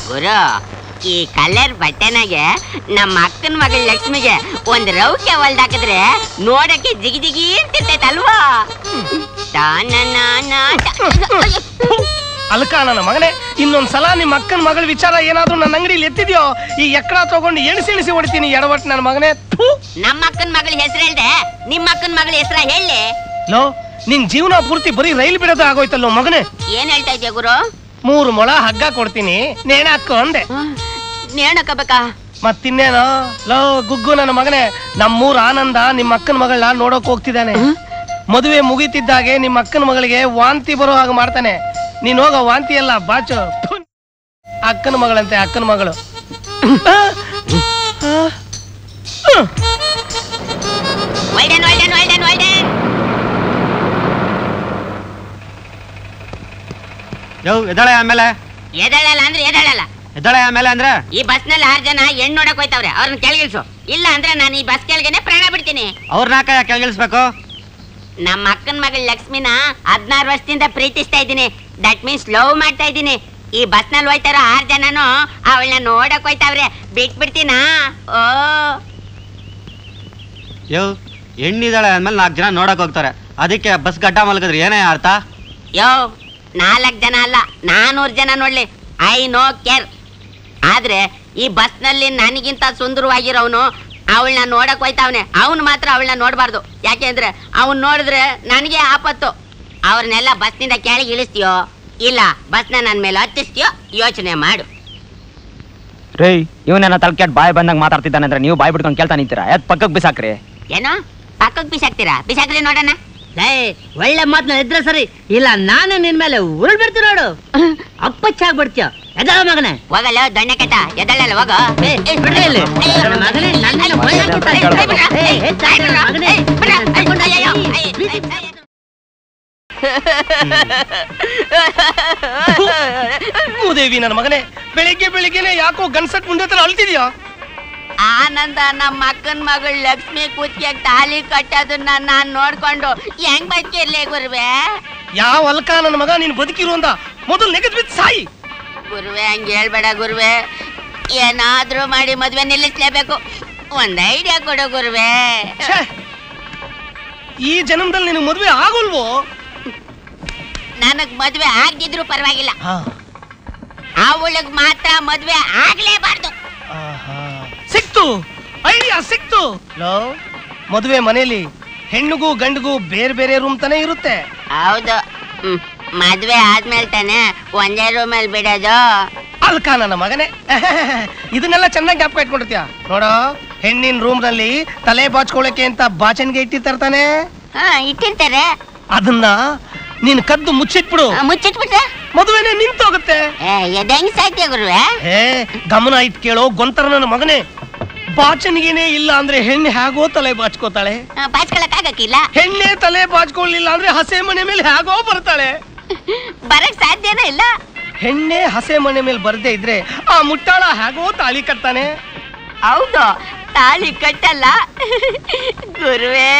ಗುರು, ಈ ಕಲರ್ ಬಟ್ಟೆನಾಗೆ ನಮ್ಮ ಅಕ್ಕನ ಮಗಳ ಲಕ್ಷ್ಮಿಗೆ ಒಂದ್ ರೌಕೆ ಹೊಲ್ದಾಕಿದ್ರೆ ನೋಡಕ್ಕೆ ಜಿಗಿ ಜಿಗಿ ಅಂತಿರ್ತೈತಲ್ವಾ? ಅಲ್ಕ ನನ್ನ ಮಗನೇ, ಇನ್ನೊಂದ್ಸಲ ನಿಮ್ಮ ಅಕ್ಕನ ಮಗಳ ವಿಚಾರ ಏನಾದ್ರೂ ನನ್ನ ಅಂಗಡಿಲಿ ಎತ್ತಿದ್ಯೋ ಈ ಎಕ್ಕಡ ತಗೊಂಡು ಎಣಿಸಿ ಹೊಡಿತೀನಿ ಎಡವಟ್ ನನ್ನ ಮಗನೇ. ನಮ್ಮ ಅಕ್ಕನ ಮಗಳ ಹೆಸರು ಹೇಳ್ದೆ, ನಿಮ್ಮ ಅಕ್ಕನ ಮಗಳ ಹೆಸರ ಹೇಳಿ. ಲೋ, ನಿನ್ ಜೀವನ ಪೂರ್ತಿ ಬರೀ ರೈಲ್ ಬಿಡೋದು ಆಗೋಯ್ತಲ್ಲೋ ಮಗನೇ. ಏನ್ ಹೇಳ್ತಾ ಇದ್ಯಾ ಗುರು? 3 ಮೊಳ ಹಗ್ಗ ಕೊಡ್ತೀನಿ, ನೇಣ ಹಾಕೋ ಅಂದೆ. ನೇಣಕಬೇಕಾ? ಮತ್ತಿನ್ನೇನೋ. ಲೋ ಗುಗ್ಗು ನನ್ನ ಮಗನೇ, ನಮ್ಮೂರ್ ಆನಂದ ನಿಮ್ಮ ಅಕ್ಕನ ಮಗಳನ್ನ ನೋಡೋಕ್ ಹೋಗ್ತಿದ್ದಾನೆ. ಮದುವೆ ಮುಗಿತಿದ್ದಾಗೆ ನಿಮ್ಮ ಅಕ್ಕನ ಮಗಳಿಗೆ ವಾಂತಿ ಬರೋ ಹಾಗೆ ಮಾಡ್ತಾನೆ. ನೀನ್ ಹೋಗೋ ವಾಂತಿ ಎಲ್ಲ ಬಾಚು. ಅಕ್ಕನ ಮಗಳಂತೆ, ಅಕ್ಕನ ಮಗಳು. ಎದಳೆ ಆಮೇಲೆ ಎದಳಲ್ಲ ಅಂದ್ರೆ ಎದಳಲ್ಲ. ಎದಳೆ ಆಮೇಲೆ ಅಂದ್ರೆ ಈ ಬಸ್ ನಲ್ಲಿ 6 ಜನ ಹೆಣ್ಣು ನೋಡಕ್ ಹೋಯ್ತವ್ರೆ, ಅವ್ರನ್ನ ಕೆಳಗಿಳಿಸು. ಇಲ್ಲ ಅಂದ್ರೆ ನಾನು ಈ ಬಸ್ ಕೆಳಗೆನೆ ಪ್ರಾಣ ಬಿಡ್ತೀನಿ. ಅವ್ರನ್ನ ಕೆಳಗಿಳಿಸ್ಬೇಕು? ನಮ್ಮ ಅಕ್ಕನ ಮಗಳ ಲಕ್ಷ್ಮಿನ 16 ವರ್ಷದಿಂದ ಪ್ರೀತಿಸ್ತಾ ಇದ್ದೀನಿ. ದಟ್ ಮೀನ್ಸ್ ಲವ್ ಮಾಡ್ತಾ ಇದ್ದೀನಿ. ಈ ಬಸ್ ನಲ್ಲಿ ಹೋಯ್ತಾರೋ 6 ಜನನು ಅವಳನ್ನ ನೋಡಕ್ ಹೋಯ್ತಾವ್ರೆ, ಬಿಟ್ಬಿಡ್ತೀನಾ? ಓ ಹೆಣ್ಣಿದಾಳೆ ಅಂದ್ಮೇಲೆ 4 ಜನ ನೋಡಕ್ ಹೋಗ್ತಾರೆ, ಅದಕ್ಕೆ ಬಸ್ ಗಡ್ಡ ಮಲ್ಗಿದ್ರೆ ಏನೇ ಅರ್ಥ? 4 ಜನ ಅಲ್ಲ, 400 ಜನ ನೋಡ್ಲಿ, ಐ ನೋ ಕೇರ್. ಆದ್ರೆ ಈ ಬಸ್ ನಲ್ಲಿ ನನಗಿಂತ ಸುಂದರವಾಗಿರೋನು ಅವಳನ್ನ ನೋಡಕ್ ಹೋಯ್ತಾವನೆ. ಅವನು ಮಾತ್ರ ಅವಳನ್ನ ನೋಡ್ಬಾರ್ದು. ಯಾಕೆಂದ್ರೆ ಅವನ್ ನೋಡಿದ್ರೆ ನನಗೆ ಆಪತ್ತು. ಅವ್ರನ್ನೆಲ್ಲ ಬಸ್ನಿಂದ ಕೆಳಗೆ ಇಳಿಸ್ತೀಯೋ ಇಲ್ಲ ಬಸ್ನ ನನ್ ಮೇಲೆ ಹತ್ತಿಸ್ತೀಯೋ ಯೋಚನೆ ಮಾಡು. ರೇ, ಇವನೇನ ತಲ್ಕೆಟ್ ಬಾಯ್ ಬಂದಾಗ ಮಾತಾಡ್ತಿದ್ದಾನೆ ಅಂದ್ರೆ ನೀವು ಬಾಯ್ ಬಿಡ್ಕೊಂಡು ಕೇಳ್ತಾ ನಿಂತೀರಾ? ಪಕ್ಕಕ್ಕೆ ಬಿಸಾಕ್ರಿ. ಏನೋ ಪಕ್ಕಕ್ಕೆ ಬಿಸಾಕ್ತೀರಾ? ಬಿಸಾಕ್ರಿ ನೋಡೋಣ. ಒಳ್ಳೆ ಮಾತನ್ನ ಇದ್ರೆ ಸರಿ, ಇಲ್ಲ ನಾನು ನಿನ್ ಮೇಲೆ ಉರುಳ್ ಬಿಡ್ತೀನಿ ನೋಡು. ಅಪ್ಪಚ್ಚಾಗ್ಬಿಡ್ತೀಯ. ಎದಳ ಮಗನೇ, ಹೋಗಲ್ಲ ದಣ್ಣೆ ಕೆಟ್ಟ, ಎದಳಲ್ಲ ಹೋಗ. ಮೂದೇವಿ ನನ್ನ ಮಗನೇ, ಬೆಳಿಗ್ಗೆನೆ ಯಾಕೋ ಗನ್ಸಟ್ ಮುಂದೆ ತರ ಅಳ್ತಿದ್ಯಾ? ಆನಂದ ನಮ್ಮ ಅಕ್ಕನ ಮಗಳು ಲಕ್ಷ್ಮಿ ಕೂತ್ಯಾಗ ತಾಲಿ ಕಟ್ಟೋದನ್ನ ನಾನ್ ನೋಡ್ಕೊಂಡು ಹೆಂಗ್ ಬದುಕಿರ್ಲಿ ಗುರುವೆ? ಯಾವ ಅಲ್ಕ ನನ್ನ ಮಗ ನೀನ್ ಬದುಕಿರು ಅಂದ ಮೊದಲು ನೆಗೆದ್ ಬಿದ್ದು ಸಾಯಿ. ಗುರುವೆ ಹಂಗ ಹೇಳ್ಬೇಡ ಗುರುವೆ, ಏನಾದ್ರೂ ಮಾಡಿ ಮದ್ವೆ ನಿಲ್ಲಿಸ್ಲೇಬೇಕು. ಒಂದ್ ಐಡಿಯಾ ಕೊಡು ಗುರುವೆ. ಈ ಜನ್ಮದಲ್ಲಿ ನಿನಗೆ ಮದ್ವೆ ಆಗೋಲ್ವೋ? ನನಗ್ ಮದ್ವೆ ಆಗ್ದಿದ್ರು ಪರವಾಗಿಲ್ಲ, ಅವಳಿಗ್ ಮಾತ್ರ ಮದ್ವೆ ಆಗ್ಲೇಬಾರ್ದು. ಸಿಕ್ತು, ಐಡಿಯಾ ಸಿಕ್ತು. ಮದುವೆ ಮನೇಲಿ ಹೆಣ್ಣಿಗೂ ಗಂಡಿಗೂ ಬೇರೆ ಬೇರೆ ರೂಮ್ ತಾನೇ ಇರುತ್ತೆ. ಹೌದು, ಮದ್ವೆ ಆದ್ಮೇಲೆ ತಾನೆ ಒಂದೇ ರೂಮಲ್ಲಿ ಬಿಡೋದು. ಅಲ್ಕ ನನ್ನ ಮಗನೇ, ಇದನ್ನೆಲ್ಲ ಚೆನ್ನಾಗಿ ಜ್ಞಾಪಕ ಇಟ್ಕೊಂಡಿರ್ತೀಯ ನೋಡೋ. ಹೆಣ್ಣಿನ ರೂಮ್ ನಲ್ಲಿ ತಲೆ ಬಾಚ್ಕೊಳಕ್ಕೆ ಅಂತ ಬಾಚನ್ಗೆ ಇಟ್ಟಿರ್ತಾರೆ ತಾನೆ? ಇಟ್ಟಿರ್ತಾರೆ. ಅದನ್ನ ನೀನ್ ಕದ್ದು ಮುಚ್ಚಿಟ್ಬಿಡು. ಮುಚ್ಚಿಟ್ಬಿಟ್ರೆ ಮದುವೆನೆ ನಿಂತೋಗುತ್ತೆ. ಹೆಂಗ್ ಸಾಧ್ಯ ಗುರುವೆ? ಗಮನ ಇಟ್ ಕೇಳೋ ಗೊಂತರ ನನ್ನ ಮಗನೇ. ಬಾಚನ್ಗೇನೆ ಇಲ್ಲ ಅಂದ್ರೆ ಹೆಣ್ಣೆ ಹೇಗೋ ತಲೆ ಬಾಚ್ಕೋತಾಳೆ? ಬಾಚ್ಕೊಳಕ್ ಆಗಕ್ಕಿಲ್ಲ. ಹೆಣ್ಣೆ ತಲೆ ಬಾಚ್ಕೊಳ್ಳಿಲ್ಲ ಅಂದ್ರೆ ಹಸೆ ಮನೆ ಮೇಲೆ ಹೇಗೋ ಬರ್ತಾಳೆ? ಬರಕ್ ಸಾಧ್ಯನೇ ಇಲ್ಲ. ಹೆಣ್ಣೆ ಹಸೆ ಮನೆ ಮೇಲೆ ಬರ್ದೇ ಇದ್ರೆ ಆ ಮುಟ್ಟಾಳ ಹೇಗೋ ತಾಳಿ ಕಟ್ತಾನೆ? ಹೌದು, ತಾಳಿ ಕಟ್ಟಲ್ಲ ಗುರುವೇ.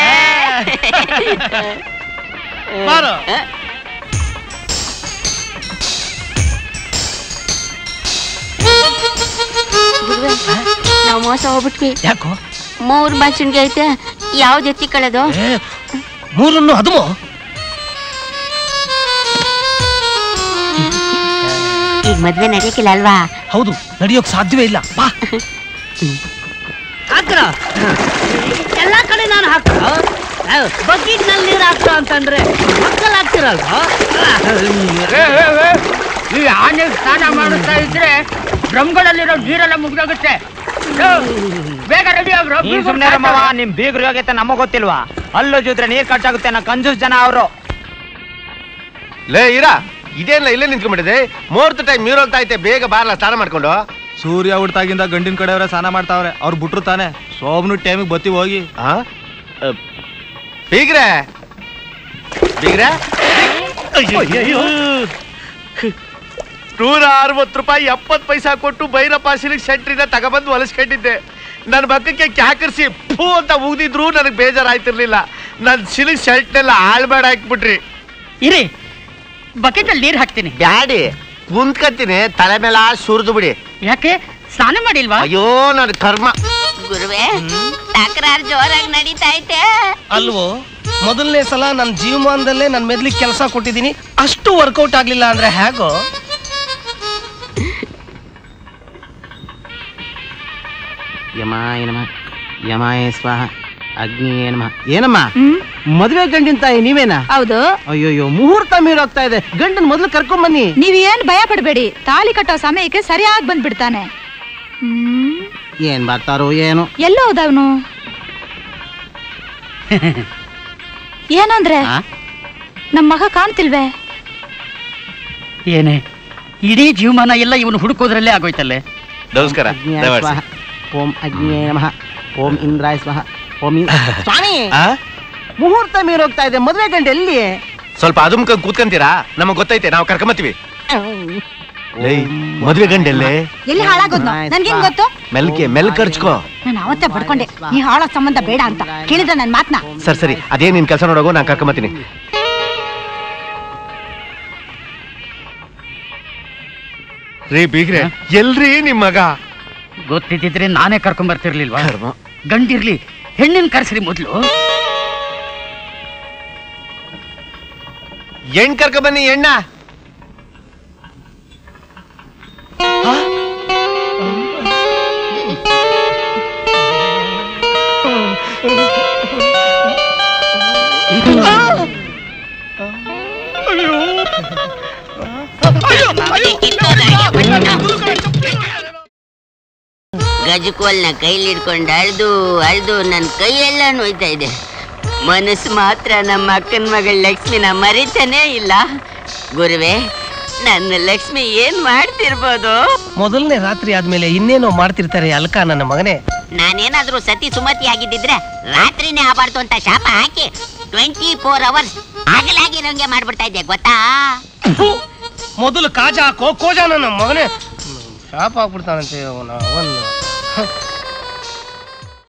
ಬಾರೋ. ನಾವು ಮೋಸ ಹೋಗ್ಬಿಟ್ವಿ. ಯಾಕೋ? 3 ಬಾಚಣಿಗೆ ಐತೆ, ಯಾವ್ದು ಎತ್ತಿಕೊಳ್ಳೋದು? 3 ಹದುಮು. ಈಗ ಮದ್ವೆ ನಡೆಯಕ್ಕಿಲ್ಲ ಅಲ್ವಾ? ಹೌದು, ನಡೆಯೋಕ್ ಸಾಧ್ಯವೇ ಇಲ್ಲ. ಬಾ ಹಾಕ್ರ, ಎಲ್ಲಾ ಕಡೆ ನಾನು ಹಾಕ್ರ. ಬಕೆಟ್ ನಲ್ಲಿ ನೀರು ಹಾಕ್ರ ಅಂತಂದ್ರೆ ಮಕ್ಕಳು ಹಾಕ್ತಿರಲ್ವಾ? ಈ ಆನೆ ಸ್ನಾನ ಮಾಡುತ್ತಾ ಇದ್ರೆ ಡ್ರಮ್ಗಳಲ್ಲಿರೋ ನೀರೆಲ್ಲ ಮುಗ್ದೋಗುತ್ತೆ. ಬೇಗ ರೆಡಿ ಆಗ್ರು. ನಿಮ್ ಬೀಗ್ರು ಹೋಗೈತೆ ನಮಗ್ ಗೊತ್ತಿಲ್ವಾ? ಅಲ್ಲೂ ಜೂದ್ರೆ ನೀರ್ ಖರ್ಚಾಗುತ್ತೆ ಅನ್ನೋ ಕಂಜೂಸ್ ಜನ ಅವರು. ಲೇ ಇರಾ, ಇದೇನಿಲ್ಲ ಇಲ್ಲೇ ನಿಂತ್ಕೊಂಡ್ಬಿಟ್ಟಿದೆ. 3 ಟೈಮ್ ನೀರು ಹೋಗ್ತಾ ಐತೆ, ಬೇಗ ಬಾರ್ಲ ಸ್ನಾನ ಮಾಡ್ಕೊಂಡು. ಸೂರ್ಯ ಹುಡ್ತಾಗಿಂದ ಗಂಡಿನ ಕಡೆಯವರೇ ಸ್ನಾನ ಮಾಡ್ತಾವ್ರೆ, ಅವ್ರು ಬಿಟ್ರು ತಾನೆ. ಸೋಮ್ನು ಟೈಮಿಗೆ ಬತ್ತಿ ಹೋಗಿ. ಬೀಗ್ರೆ ಬೀಗ್ರೆ, 160 ರೂಪಾಯಿ 70 ಪೈಸಾ ಕೊಟ್ಟು ಭೈರಪ್ಪ ಸಿಲ್ಕ್ ಸೆಂಟ್ರಿಂದ ತಗೊಬಂದು ಹೊಲಿಸ್ಕೊಂಡಿದ್ದೆ. ನನ್ನ ಮಕ್ಕಕ್ಕೆ ಕ್ಯಾಕರ್ಸಿ ಫೂ ಅಂತ ಉಗ್ದಿದ್ರು ನನಗೆ ಬೇಜಾರಾಯ್ತಿರ್ಲಿಲ್ಲ. ನನ್ನ ಸಿಲ್ಕ್ ಶರ್ಟ್ನೆಲ್ಲ ಹಾಳ್ಬೇಡ ಹಾಕ್ಬಿಟ್ರಿ. ಇರಿ, ಬಕೆಟ್ ಅಲ್ಲಿ ನೀರು ಹಾಕ್ತೀನಿ. ಬ್ಯಾಡಿ, ಕುಂತ್ಕತ್ತೀನಿ, ತಲೆ ಮೇಲೆ ಸುರಿದು ಬಿಡಿ. ಯಾಕೆ ಸ್ನಾನ ಮಾಡಿಲ್ವಾ? ಅಯ್ಯೋ ನನ್ನ ಕರ್ಮ. ಗುರುವೆ ತಕರಾರು ಜೋರಾಗಿ ನಡೀತಾ ಐತೆ. ಅಲ್ವೋ, ಮೊದಲನೇ ಸಲ ನನ್ನ ಜೀವಮಾನದಲ್ಲೇ ನನ್ನ ಮೆದ್ಲಿಗೆ ಕೆಲಸ ಕೊಟ್ಟಿದ್ದೀನಿ, ಅಷ್ಟು ವರ್ಕೌಟ್ ಆಗ್ಲಿಲ್ಲ ಅಂದ್ರೆ ಹೇಗೋ? ಯಮಾಯ ನಮಃ ಯಮಾಯ ಸ್ವಾಹ ಅಗ್ನಿಯೇ ನಮಃ. ಏನಮ್ಮ ಮದುವೆ ಗಂಡಿನ ತಾಯಿ ನೀವೇನಾ? ಹೌದು. ಅಯ್ಯೋಯ್ಯೋ, ಮುಹೂರ್ತ ಮೀರೋಗ್ತಾ ಇದೆ, ಗಂಡನ್ ಮೊದ್ಲು ಕರ್ಕೊಂಡ್ ಬನ್ನಿ. ನೀವೇನ್ ಭಯ ಪಡ್ಬೇಡಿ, ತಾಳಿ ಕಟ್ಟೋ ಸಮಯಕ್ಕೆ ಸರಿಯಾಗಿ ಬಂದ್ಬಿಡ್ತಾನೆ. ಏನ್ ಬರ್ತಾರೋ ಏನು. ಎಲ್ಲ ಹೋದವನು ಏನಂದ್ರೆ ನಮ್ ಮಗ ಕಾಣ್ತಿಲ್ವೇ? ಏನೇ ಇಡೀ ಜೀವಮಾನ ಎಲ್ಲ ಇವನು ಹುಡುಕೋದ್ರಲ್ಲೇ ಆಗೋಯ್ತಲ್ಲೇ. ನಮಸ್ಕಾರ. ಓಂ ಅಗ್ನಿಯೇ ನಮಃ, ಓಂ ಇಂದ್ರಾಯ ಸ್ವಾಹ, ಓಂ ಸ್ವಾಮಿ. ಮುಹೂರ್ತ ಮೀರೋಗ್ತಾ ಇದೆ, ಮದುವೆ ಗಂಡ ಎಲ್ಲಿ? ಸ್ವಲ್ಪ ಅದುಮ್ಕ ಕೂತ್ಕೊಂತೀರಾ? ನಮಗ್ ಗೊತ್ತೈತೆ, ನಾವು ಕರ್ಕೊಂಬತ್ತೀವಿ. ಮದುವೆ ಗಂಡ ಎಲ್ಲೇ? ಎಲ್ಲಿ ಹಾಳಾಗೋದ್ನು ನನ್ಗೇನ್ ಗೊತ್ತು? ಮೆಲ್ ಕರ್ಚ್ಕೋ. ನಾನು ಅವತ್ತೇ ಬಡ್ಕೊಂಡೆ ಈ ಹಾಳ ಸಂಬಂಧ ಬೇಡ ಅಂತ. ಕೇಳಿದ ನನ್ ಮಾತ್ನ? ಸರಿ ಅದೇ ನಿನ್ ಕೆಲಸ ನೋಡೋಗು, ನಾನ್ ಕರ್ಕೊಂಬತ್ತೀನಿ. ರೀ ಬೀಗ್ರೆ, ಎಲ್ರಿ ನಿಮ್ ಮಗ? ಗೊತ್ತಿದ್ರೆ ನಾನೇ ಕರ್ಕೊಂಡ್ ಬರ್ತಿರ್ಲಿಲ್ವಾ? ಗಂಡಿರ್ಲಿ ಹೆಣ್ಣಿನ ಕರ್ಸ್ರಿ ಮೊದ್ಲು. ಹೆಣ್ ಕರ್ಕ ಬನ್ನಿ, ಎಣ್ಣ. ಗಜಕೋಲ್ನ ಕೈಲಿ ಹಿಡ್ಕೊಂಡು ಅಳ್ದು ನನ್ನ ಕೈಯೆಲ್ಲ ನೋಯ್ತಾ ಇದೆ. ಮನಸ್ಸು ಮಾತ್ರ ನಮ್ಮ ಅಕ್ಕನ ಮಗಳ ಲಕ್ಷ್ಮಿನ ಮರಿತಾನೇ ಇಲ್ಲ. ಗುರುವೆ, ನನ್ನ ಲಕ್ಷ್ಮಿ ಏನ್ ಮಾಡ್ತಿರ್ಬೋದು? ಮೊದಲನೇ ರಾತ್ರಿ ಆದ್ಮೇಲೆ ಇನ್ನೇನೋ ಮಾಡ್ತಿರ್ತಾರೆ ಅಲ್ಕ ನನ್ನ ಮಗನೇ. ನಾನೇನಾದ್ರೂ ಸತಿ ಸುಮತಿ ಆಗಿದ್ದಿದ್ರೆ ರಾತ್ರಿನೇ ಆಗಬಾರ್ದು ಅಂತ ಶಾಪ ಹಾಕಿ 24 hours ಆಗಲಾಗಿರೋಂಗೆ ಮಾಡ್ಬಿಡ್ತಾ ಇದ್ದೆ, ಗೊತ್ತಾ? ಮೊದಲು ಕಾಜ ಹಾಕೋ, ಕೋಜ ನನ್ನ ಮಗನೇ. ಶಾಪ ಹಾಕ್ಬಿಡ್ತಾನಂತೆ ಅವನು.